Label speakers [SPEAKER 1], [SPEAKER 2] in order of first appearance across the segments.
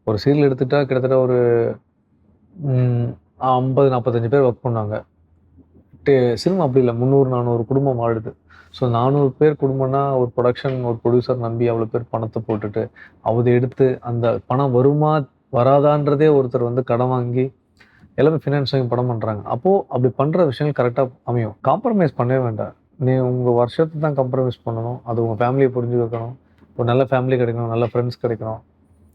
[SPEAKER 1] ஒரு சீரியல் எடுத்துட்டா கிட்டத்தட்ட ஒரு 50, 45 பேர் ஒர்க் பண்ணாங்க. சினிமா அப்படி இல்ல. 300, 400 குடும்பம் வாழுது. ஸோ 400 பேர் குடும்பம்னா, ஒரு புரொடக்ஷன், ஒரு ப்ரொடியூசர் நம்பி அவ்வளோ பேர் பணத்த போட்டுட்டு, அத எடுத்து அந்த பணம் வருமா, வராதான்றதே ஒருத்தர் வந்து கடன் வாங்கி, எல்லாமே ஃபினான்ஸ் வாங்கி படம் பண்றாங்க. அப்போ அப்படி பண்ற விஷயங்கள் கரெக்ட்டா அமையும். காம்ப்ரமைஸ் பண்ணவே வேண்டாம். நீ உங்க வருஷத்த தான் காம்ப்ரமைஸ் பண்ணணும். அது உங்க ஃபேமிலிய புரிஞ்சு வைக்கணும். ஒரு நல்ல ஃபேமிலி கிடைக்கணும், நல்ல ஃப்ரெண்ட்ஸ் கிடைக்கணும்.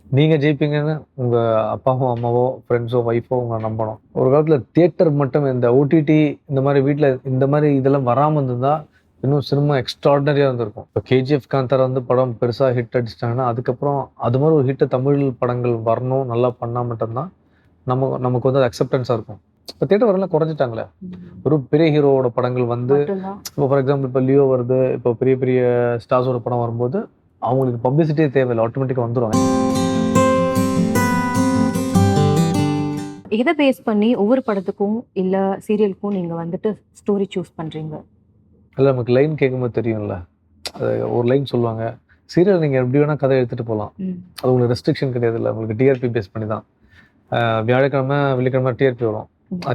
[SPEAKER 1] நீங்க ஜெயிப்பீங்கன்னு உங்க அப்பாவோ, அம்மாவோ, ஃப்ரெண்ட்ஸோ, ஒய்ஃபோ உங்கள நம்பணும். ஒரு காலத்துல தியேட்டர் மட்டும் இந்த ஓடிடி இந்த மாரி வீட்ல இந்த மாரி இதெல்லாம் வராம இருந்திருந்தா, இன்னும் சினிமா எக்ஸ்ட்ரார்டினரியா இருந்திருக்கும். இப்ப கேஜிஎஃப், காந்தாரா வந்து படம் பெருசா ஹிட் அடிச்சுட்டாங்கன்னா, அதுக்கப்புறம் அது மாரி ஒரு ஹிட் தமிழ் படங்கள் வரணும், நல்லா பண்ணா மட்டும் தான் நமக்கு வந்து அக்செப்டன்ஸா இருக்கும். இப்ப தியேட்டர் வரலாம் குறைஞ்சுட்டாங்களே. ஒரு பெரிய ஹீரோவோட படங்கள் வந்து
[SPEAKER 2] மட்டும்தான்.
[SPEAKER 1] இப்போ ஃபார் எக்ஸாம்பிள் இப்போ லியோ வருது. இப்போ பெரிய பெரிய ஸ்டார்ஸோட படம் வரும்போது, அவங்களுக்கு பப்ளிசிட்டியே தேவையில்ல. ஆட்டோமேட்டிக்கா வந்துரும்.
[SPEAKER 2] எத பேஸ் பண்ணி ஒவ்வொரு படத்துக்கும், இல்ல சீரியலுக்கும் நீங்க வந்துட்டு ஸ்டோரி சூஸ் பண்றீங்க?
[SPEAKER 1] இல்ல நமக்கு லைன் கேட்கும்போது தெரியும்ல. அது ஒரு லைன் சொல்லுவாங்க. சீரியல் நீங்க எப்படி வேணா கதை எடுத்துட்டு போலாம். அது உங்களுக்கு ரெஸ்ட்ரிக்ஷன் கிடையாதுல்ல. உங்களுக்கு டிஆர்பி பேஸ் பண்ணி தான். வியாழக்கிழமை, வெள்ளிக்கிழமை டிஆர்பி வரும்.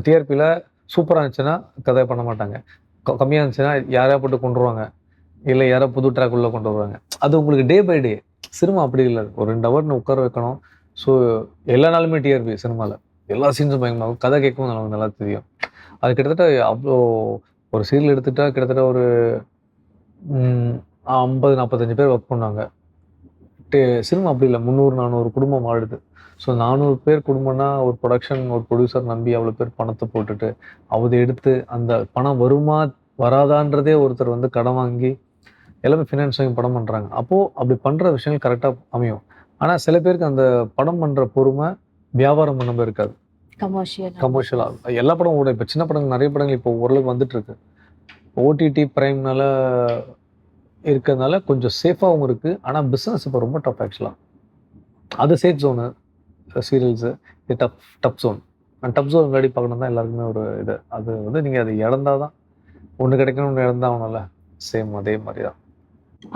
[SPEAKER 1] டிஆர்பில சூப்பரா இருந்துச்சுன்னா கதை பண்ண மாட்டாங்க. கம்மியா இருந்துச்சுன்னா யாரையா போட்டு கொன்றுவாங்க. இல்ல யாரோ புது ட்ராக் உள்ள கொண்டு வருவாங்க. அது உங்களுக்கு டே பை டே. சினிமா அப்படி இல்ல. ஒரு 2 ஹவர் உட்கார வைக்கணும். ஸோ எல்லா நாளுமே டிஆர்பி சினிமால. எல்லா சீன்ஸும் பயங்கரமா இருக்கும். கதை கேட்கவும் நமக்கு நல்லா தெரியும். அது கிட்டத்தட்ட அவ்ளோ ஒரு சீரியல் எடுத்துட்டா கிட்டத்தட்ட ஒரு 50, 45 பேர் ஒர்க் பண்ணாங்க. சினிமா அப்படி இல்ல. 300, 400 குடும்பம் வாழுது. ஸோ 400 பேர் குடும்பம்னா, ஒரு புரொடக்ஷன், ஒரு ப்ரொடியூசர் நம்பி அவ்வளோ பேர் பணத்த போட்டுட்டு, அத எடுத்து அந்த பணம் வருமா, வராதான்றதே ஒருத்தர் வந்து கடன் வாங்கி, எல்லாமே ஃபினான்ஸ் வாங்கி படம் பண்றாங்க. அப்போ அப்படி பண்ற விஷயங்கள் கரெக்ட்டா அமையும். ஆனா சில பேருக்கு அந்த படம் பண்ற பொறுமை, வியாபாரம் பண்ண இருக்காது. கமர்ஷியலா. எல்லா படமும் ஓடும். இப்ப சின்ன படங்கள் நெறைய படங்கள் இப்போ ஓரளவுக்கு வந்துட்டு இருக்கு. ஓடிடி பிரைம்னால இருக்கிறதுனால கொஞ்சம் சேஃபாவும் இருக்கு. ஆனா பிசினஸ் இப்ப ரொம்ப டஃப் ஆக்சுவலா. அது சேஃப் ஜோனு சீரியல்ஸு. இது டஃப் ஜோன். டஃப் ஜோன் முன்னாடி பார்க்கணும் தான் எல்லாருக்குமே ஒரு இது. அது வந்து நீங்க அத இழந்தா தான் ஒண்ணு கிடைக்கணும், ஒண்ணு இழந்தாகணும்ல. சேம் அதே மாரி தான்.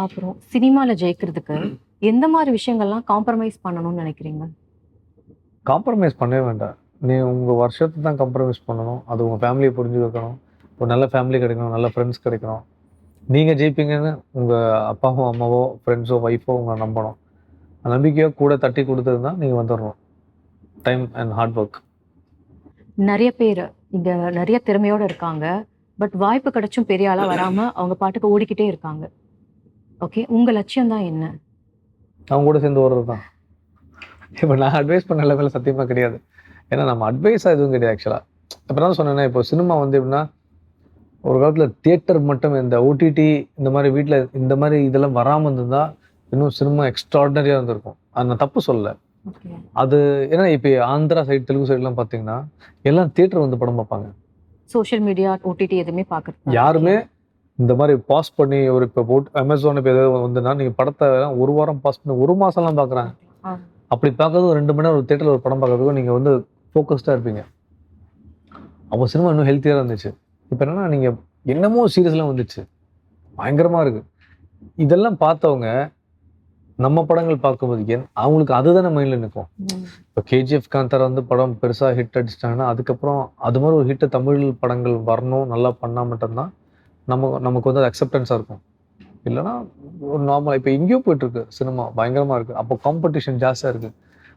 [SPEAKER 2] அப்புறம் சினிமால ஜெயிக்கிறதுக்கு எந்த மாரி விஷயங்கள்லாம் காம்ப்ரமைஸ் பண்ணணும்னு நினைக்கிறீங்க?
[SPEAKER 1] காம்ப்ரமைஸ் பண்ணவே வேண்டாம். நீ உங்க வருஷத்த தான் காம்ப்ரமைஸ் பண்ணணும். அது உங்க ஃபேமிலிய புரிஞ்சு வைக்கணும். ஒரு நல்ல ஃபேமிலி கிடைக்கணும், நல்ல ஃப்ரெண்ட்ஸ் கிடைக்கணும். நீங்க ஜெயிப்பீங்கன்னு உங்க அப்பாவோ, அம்மாவோ, ஃப்ரெண்ட்ஸோ, ஒய்ஃபோ உங்கள நம்பணும். அந்த நம்பிக்கைய கூட தட்டி குடுத்ததுன்னா நீங்க வந்துரணும். Time and hard work.
[SPEAKER 2] நெறைய பேரு இங்க நெறைய திறமையோட இருக்காங்க. பட் வாய்ப்பு கிடைச்சும் பெரிய ஆளா வராம அவங்க பாட்டுக்கு ஓடிக்கிட்டே இருக்காங்க. ஓகே. உங்க லட்சியம் தான் என்ன?
[SPEAKER 1] அவங்க கூட சேர்ந்து ஓடுறது தான். இப்ப நான் அட்வைஸ் பண்ண லெவல்ல சத்தியமா கிடையாது. ஏன்னா நம்ம அட்வைஸா எதுவும் கிடையாது ஆக்சுவலா. இப்ப தான் சொன்னேனே, இப்போ சினிமா வந்து எப்படின்னா, ஒரு காலத்துல தியேட்டர் மட்டும் இந்த ஓடிடி இந்த மாரி வீட்ல இந்த மாரி இதெல்லாம் வராம இருந்திருந்தா, இன்னும் சினிமா எக்ஸ்ட்ரார்டினரியா இருந்திருக்கும். அது நான் தப்பு சொல்லல.
[SPEAKER 2] ஓகே.
[SPEAKER 1] அது ஏன்னா இப்ப ஆந்திரா சைடு, தெலுங்கு சைடுலாம் பார்த்தீங்கன்னா, எல்லாம் தியேட்டர் வந்து படம் பார்ப்பாங்க.
[SPEAKER 2] சோஷியல் மீடியா, ஓடிடி எதுவுமே பார்க்கறது
[SPEAKER 1] யாருமே இந்த மாரி பாஸ் பண்ணி ஒரு இப்ப Amazon இப்ப ஏதாவது வந்துன்னா, நீங்க படத்த 1 வாரம் பாஸ் பண்ணி 1 மாசம்லாம் பார்க்குறாங்க. அப்படி பார்க்கறது ஒரு 2 மணி நேரம் ஒரு தியேட்டர்ல ஒரு படம் பார்க்கறதுக்கும் நீங்க வந்து ஃபோக்கஸ்டா இருப்பீங்க. அப்போ சினிமா இன்னும் ஹெல்த்தியா இருந்துச்சு. இப்ப என்னன்னா, நீங்க என்னமோ சீரிஸ்லாம் வந்துச்சு. பயங்கரமா இருக்கு. இதெல்லாம் பார்த்தவங்க, நம்ம படங்கள் பார்க்கும்போது அவங்களுக்கு அதுதானே மைண்ட்ல நிக்கும். இப்ப கேஜிஎஃப், காந்தாரா வந்து படம் பெருசா ஹிட் அடிச்சுட்டாங்கன்னா, அதுக்கப்புறம் அது மாரி ஒரு ஹிட் தமிழ் படங்கள் வரணும், நல்லா பண்ணா மட்டும் தான் நமக்கு வந்து அது அக்செப்டன்ஸா இருக்கும். இல்லன்னா ஒரு நார்மலா இப்ப எங்கேயோ போயிட்டுருக்கு சினிமா. பயங்கரமா இருக்கு. அப்போ காம்படிஷன் ஜாஸ்தியா இருக்கு.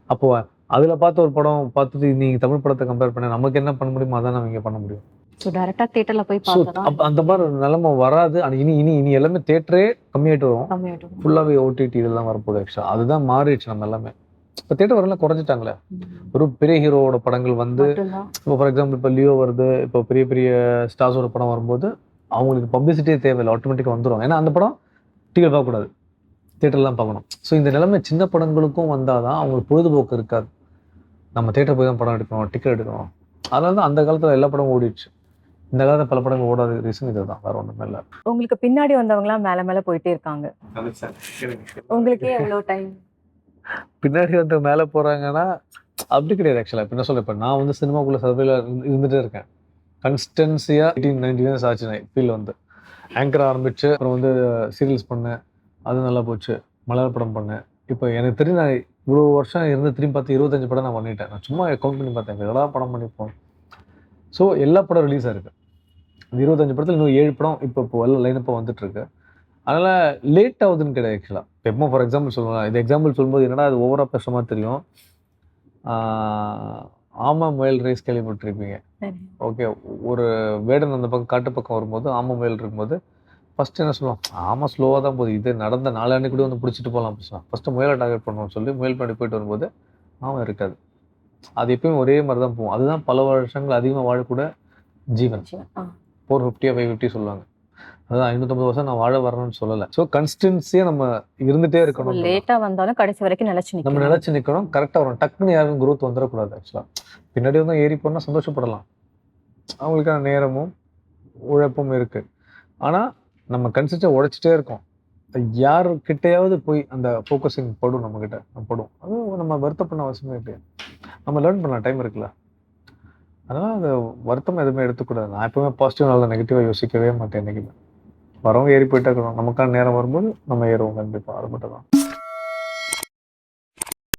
[SPEAKER 1] அப்போ அதுல பார்த்த ஒரு படம் பார்த்துட்டு நீங்க தமிழ் படத்த கம்பேர் பண்ணா நமக்கு என்ன பண்ண முடியுமோ அதான் நம்ம இங்க பண்ண முடியும்.
[SPEAKER 2] ஸோ டைரக்டா தியேட்டர்ல போய்
[SPEAKER 1] ஸோ
[SPEAKER 2] பார்த்தா தான்
[SPEAKER 1] அந்த மாரி ஒரு நிலைமை வராது. ஆனா இனி இனி இனி எல்லாமே தியேட்டரே கம்மியாயிட்டு வரும்.
[SPEAKER 2] கம்மியாயிடும்.
[SPEAKER 1] ஃபுல்லாவே ஓடிடி இதெல்லாம் வரப்போகுது ஆக்சுவலா. அதுதான் மாறிடுச்சு நம்ம எல்லாமே. இப்ப தியேட்டர் வரலாம் குறைஞ்சுட்டாங்களே. ஒரு பெரிய ஹீரோவோட படங்கள் வந்து
[SPEAKER 2] மட்டும்தான்.
[SPEAKER 1] இப்போ ஃபார் எக்ஸாம்பிள் இப்போ லியோ வருது. இப்போ பெரிய பெரிய ஸ்டார்ஸோட படம் வரும்போது, அவங்களுக்கு பப்ளிசிட்டியே தேவையில்ல. ஆட்டோமேட்டிக்கா வந்துரும். ஏன்னா அந்த படம் டிவில பார்க்கக்கூடாது. தியேட்டர்ல தான் பார்க்கணும். ஸோ இந்த நிலைமை சின்ன படங்களுக்கும் வந்தா தான் அவங்களுக்கு பொழுதுபோக்கு இருக்காது. நம்ம தியேட்டர் போய் தான் படம் எடுக்கணும், டிக்கெட் எடுக்கணும். அதனால தான் அந்த காலத்துல எல்லா படமும் ஓடிடுச்சு. இந்த காலத்துல பல படங்கள் ஓடாத ரீசன் இதுதான். வேற ஒண்ணுமே இல்ல.
[SPEAKER 2] உங்களுக்கு பின்னாடி வந்தவங்கலாம் மேல மேல போயிட்டே இருக்காங்க. உங்களுக்கே எவ்வளவு டைம்?
[SPEAKER 1] பின்னாடி வந்து மேல போறாங்கன்னா, அப்படி கிடையாது ஆக்சுவலா. இப்ப என்ன சொல்ல, இப்ப நான் வந்து சினிமாக்குள்ள சர்வேல இருந்துட்டே இருக்கேன். கன்சிஸ்டன்சியா 18, 19 இயர்ஸ் ஆச்சு நான் ஃபீல்ட்ல வந்து. ஆங்கர் ஆரம்பிச்சு, அப்புறம் வந்து சீரியல்ஸ் பண்ணேன். அது நல்லா போச்சு. மலையாள படம் பண்ணேன். இப்ப எனக்கு தெரிஞ்சு நான் இவ்வளோ வருஷம் இருந்து திரும்பி பார்த்து 25 படம் நான் பண்ணிட்டேன். நான் சும்மா கவுண்ட் பண்ணி பார்த்தேன். எவ்வளோ படம் பண்ணிப்போம். ஸோ எல்லா படம் ரிலீஸ் ஆயிருக்கு. இந்த 25 படத்தில் இன்னும் 7 படம் இப்போ லைனப்பாக வந்துட்டு இருக்கு. அதனால லேட் ஆகுதுன்னு கிடையாது ஆக்சுவலாக. எப்போ ஃபார் எக்ஸாம்பிள் சொல்லலாம், இது எக்ஸாம்பிள் சொல்லும்போது என்னடா அது ஓவராக பேசுகிற மாதிரி தெரியும். ஆமா முயல் ரேஸ் கேள்விப்பட்டிருப்பீங்க. ஓகே, ஒரு வேடன் அந்த பக்கம் காட்டு பக்கம் வரும்போது ஆமா முயல் இருக்கும்போது ஃபர்ஸ்ட் என்ன சொல்லுவான், ஆமா ஸ்லோவாக தான் போகுது, இது நடந்த 4 அன்னைக்கு கூட வந்து பிடிச்சிட்டு போகலாம் பேசுவான். ஃபர்ஸ்ட் முயலை டார்கெட் பண்ணுவோம்னு சொல்லி முயல் பண்ணி போயிட்டு வரும்போது ஆமாம் இருக்காது. அது எப்பயும் ஒரே மாதிரி தான் போகும். அதுதான் பல வருஷங்கள் அதிகமாக வாழக்கூட ஜீவன். 450 550 சொல்லுவாங்க. அதான் 550 வருஷம் நான் வாழ வரணும்னு சொல்லலை. ஸோ கன்சிஸ்டன்சியாக நம்ம இருந்துகிட்டே இருக்கணும்.
[SPEAKER 2] லேட்டா வந்தாலும் கடைசி வரைக்கும் நிலைச்சு
[SPEAKER 1] நம்ம
[SPEAKER 2] நிக்கணும்.
[SPEAKER 1] நிலைச்சு நிற்கணும். கரெக்டாக வரும். டக்குன்னு யாரும் growth வந்துடக்கூடாது. ஆக்சுவலாக பின்னாடி வந்து ஏறி போனால் சந்தோஷப்படலாம். அவங்களுக்கான நேரமும் உழைப்பும் இருக்குது. ஆனால் நம்ம கன்சிஸ்டாக உழைச்சிட்டே இருக்கோம். யாருக்கிட்டையாவது போய் அந்த ஃபோக்கஸிங் படும், நம்மக்கிட்ட படும். அதுவும் நம்ம வருத்தப்பட அவசியமே இல்லையா. நம்ம லேர்ன் பண்ணலாம், டைம் இருக்குல்ல. அதனால் அந்த வருத்தம் எதுவுமே எடுத்துக்கூடாது. நான் எப்பவுமே பாசிட்டிவ் நல்ல நெகட்டிவாக யோசிக்கவே மாட்டேன். என்றைக்குமே வரவங்க ஏறி போயிட்டே இருக்கணும். நமக்கான நேரம் வரும்போது நம்ம ஏறுவோம் கண்டிப்பாக. அது மட்டும் தான்.